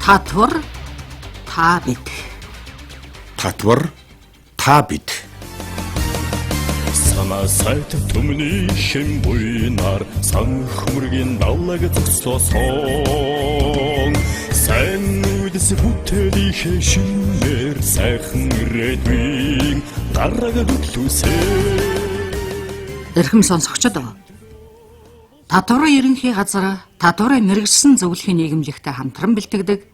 Татвар та бид. Татвар та бид. Санаа сайт түмний хэм буйнаар сан хөмргийн даллаг зогсоосон сайн үдс бүтээлийнхээ шинээр сайхан ирээдүйн гараг хөтлөсэй. Эрхэм сонсогчдод Татварын ерөнхий газар татварын мэргэжсэн зөвлөхийн нийгэмлэгтэй хамтран бэлтгэдэг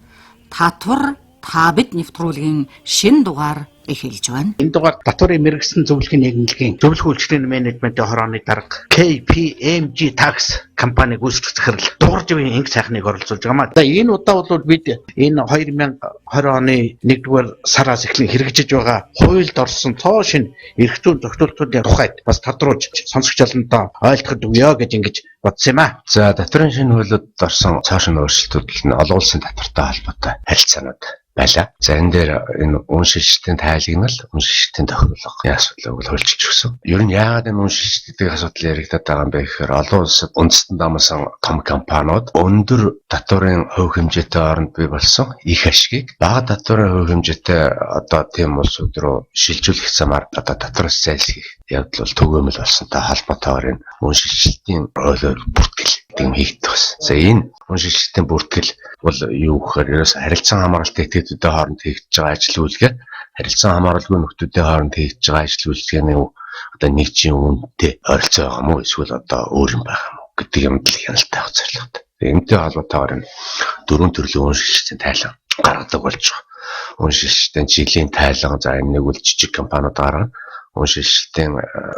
Татвар та бид нэвтрүүлгийн шинэ дугаар эхэлж байна. Энэ дугаар татварын мэргэжсэн зөвлөхийн нийгэмлэгийн зөвлөх үйлчлэгийн менежментийн хорооны дарга KPMG Tax компаниг үүсгэх захирал дуурживын инх сайхныг оролцуулж байгаа. За энэ удаа бол бид энэ 2020 оны 1-р сараас эхлэн хэрэгжиж байгаа хуульд орсон цоо шин эрх зүйн тогтвортуудын тухайд бас тодруулж сонсогч олондоо ойлгоход өгье гэж ингэж бодсон юм аа. За татварын шинэ хуулиуд орсон цоо шин өөрчлөлтүүд нь олон улсын татвартай холбоотой харилцаанууд байлаа. За энэ дээр энэ үн шилжилтийн тайлагнал, үн шилжилтийн тохиолдлого асуудлыг бол хуульчилж өгсөн. Ер нь яагаад энэ үн шилжилтийн асуудал яригдаад байгаа юм бэ гэхээр олон улсад үндэстэн дамсан том компаниуд өндөр татварын хувь хэмжээтэй оронд бий болсон их ашгийг бага татварын хувь хэмжээтэй одоо тийм улсууд руу шилжүүлэх замаар одоо татвараас зайлсхийх явдал бол түгээмэл болсонтой холбоотойгоор энэ үн шилжилтийн ойлголт бүртгэл гэм хийгдэх бас. За энэ үн шилжилтийн бүртгэл бол юу гэхээр ерөөс харилцан хамааралтай этгээдүүдийн хооронд хийгдэж байгаа ажил үйлгээ харилцан хамааралгүй нөхдүүдийн хооронд хийгдэж байгаа ажил үйлчилгээний одоо нэгжийн үнэтэй ойролцоо байгаа мó эсвэл одоо өөр юм байх юм гэдэг юмд л хяналттай авах зорилготой. Энэтэй холбоотойгоор нь дөрвөн төрлийн үн шилжилтийн тайлан гаргадаг болж байгаа. Үн шилжилтийн жилийн тайлан за энэ нэг үл жижиг компаниуд гаргана. Үн шилжилтийн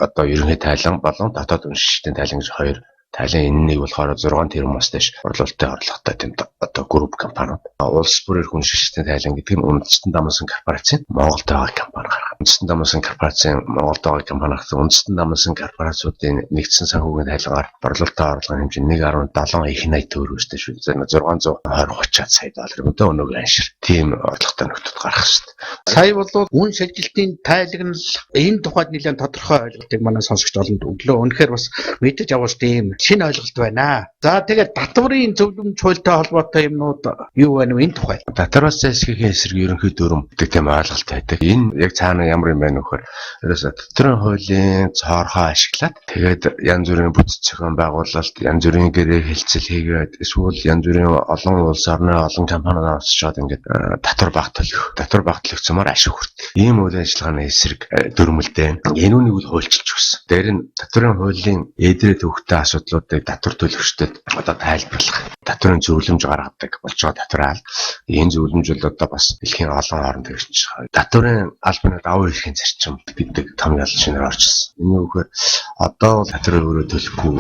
одоо ерөнхий тайлан болон дотоод үн шилжилтийн тайлан гэж хоёр тайлан энэ нэг болохоор 6 тэрбум мас дэш орлолттой орлоготой тийм одоо групп компаниуд. Улс бүрийн хүн шилжилтийн тайлан гэдэг нь үндэстэн дамсан корпорацийн Монголд байгаа компани гаргана. Үндэстэн дамсан корпорацийн Монголд байгаа компани гаргасан. Үндэстэн дамсан корпорациудын нэгдсэн санхүүгийн тайлгаар орлолттой орлогын хэмжээ 1.7 их 80 төгрөгөөстэй шүү. 620-30 сая доллар мөдөө өнөөгийн аншир. Тийм орлоготой нөхдөд гарах шүү. Сая бол үн шилжилтийн тайлагнал энэ тухайд нэлээд тодорхой ойлголтыг манай сонсогч олонд өглөө. Үнэхээр бас мэдэж авах тийм шинэ ойлголт байна. За тэгээд татварын зөвлөмж хуультай холбоотой юмнууд юу байна вэ энэ тухай? Татвараас зайлсхийхийн эсрэг ерөнхий дүрм гэдэг тийм ойлголт байдаг. Энэ яг цаана ямар юм байна вөхөр ерөөсө татварын хуулийн цоорхоо ашиглаад тэгээд янз бүрийн бүтц зохион байгуулалт, янз бүрийн гэрээ хэлцэл хийгээд эсвэл янз бүрийн олон улс орны олон компаниудаас авчирчаад ингээд татвар багтлах зэмээр ашиг хүртэх. Ийм үйл ажиллагааны эсрэг дүрмэлдээ. Энэ үнийг бол хуульчилж өгсөн. Дээр нь татварын хуулийн эдрээ төвхтэй асуудлуудыг татвар төлөгчдөд одоо тайлбарлах, татварын зөвлөмж гаргадаг болж байгаа татвар алба. Энэ зөвлөмж бол одоо бас дэлхийн олон хооронд хэрэгжиж байгаа. Татварын албаны давуу эрхийн зарчим гэдэг том ялчнаар орчсон. Энэ юу гэхээр одоо бол татвар өөрөө төлөхгүй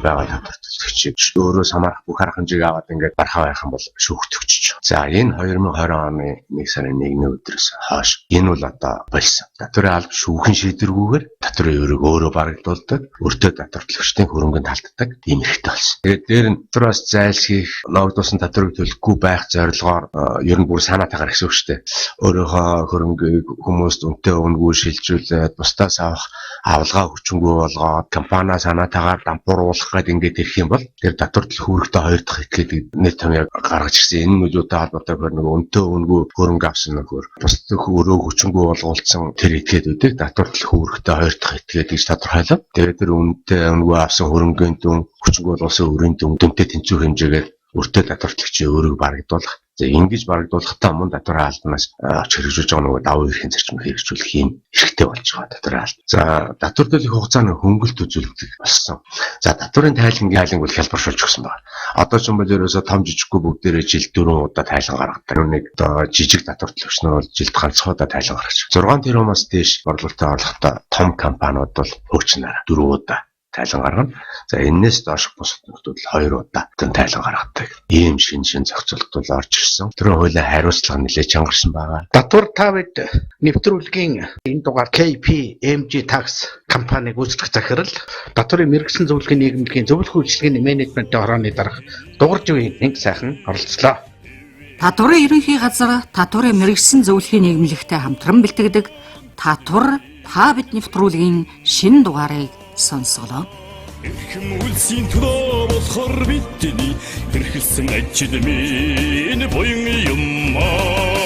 байгаа татвар төлөгчийг өөрөөс хамаарах бүх арга хэмжээг аваад ингээд бархаа байх юм бол шүүхтөгчж. За энэ 2020 оны 1 сарын 1-ний өдрөөс хойш энэ бол одоо болсон. Татварын алба шүүхэн шийдвэргүйгээр татварын өрөөг өөрөө барагдуулдаг, өртөө татвар төлөгчдийн хөрөнгөнд алддаг ийм хэрэгтэй болсон. Тэгээд дээр нь татвараас зайлсхийх, ногдуулсан татварыг төлөхгүй байх зорилгоор ер нь бүр санаатайгаар гэсэн үг шүү дээ. Өөрийнхөө хөрөнгийг хүмүүст үнэтэй өнгөө шилжүүлээд бусдаас авах авалгаа хүчингүй болгоод компаниа санаатайгаар дампууруулах гэдэг ингээд ирэх юм бол тэр татвар төлөхөөрөгтэй хоёр дахь этгээд нэг томьёо гаргаж ирсэн. Энэ нөлөөтэй холбоотой нэг үнэтэй өнгөө хөрөнгө авсан нөхөр бусдад өрөө хүчингүй болгуулсан тэр этгээдүүдийг татвар төлөхөөрөгтэй хоёр дахь этгээд гэж тодорхойлов. Тэгээд тэр үнэтэй өнгөө авсан хөрөнгөний дүн хүчингүй болгосон өрийн дүнтэй тэнцүү хэмжээгээр өртөө татвар төлөгчийн өөрийг барагдуулах. За ингэж барагдуулахдаа мөн татварын албанаас хэрэгжүүлж байгаа нөгөө давуу эрхийн зарчмыг хэрэгжүүлэх юм хэрэгтэй болж байгаа татварын алба. За татвар төлөх хугацааны хөнгөлт үзүүлэлт болсон. За татварын тайланг бол хялбаршуулж өгсөн байна. Одоо ч юм бол ерөөсө том жижиггүй бүгдээрээ жилд 4 удаа тайлан гаргадаг. Нэг одоо жижиг татвар төлөгчнөр бол жилд ганцхан удаа тайлан гаргаж. 6 тэрбумаас дээш борлуулалттай орлоготой том компаниуд бол хөөчнөр 4 удаа тайлан гаргана. За энэс доош бусад нөхдүүд 2 удаа тайлан гаргадаг. Ийм шин зохицуулалт бол орж ирсэн. Тэр хуулийн хариуцлага нэлээд чангарсан байгаа. Татвар та бид нэвтрүүлгийн энэ дугаар KPMG Tax компаниг үүсгэх захирал татварын мэргэжсэн зөвлөхийн нийгэмлэгийн зөвлөх үйлчилгээний менежментийн хорооны дарга дуурживын инх сайхан оролцлоо. Татварын ерөнхий газар татварын мэргэжсэн зөвлөхийн нийгэмлэгтэй хамтран бэлтгэдэг Татвар та бид нэвтрүүлгийн шинэ дугаарыг сонсголоо. Эрхэм үлсийн төлөө болохоор бидний эрх хэлсэн ажид минь буян юм аа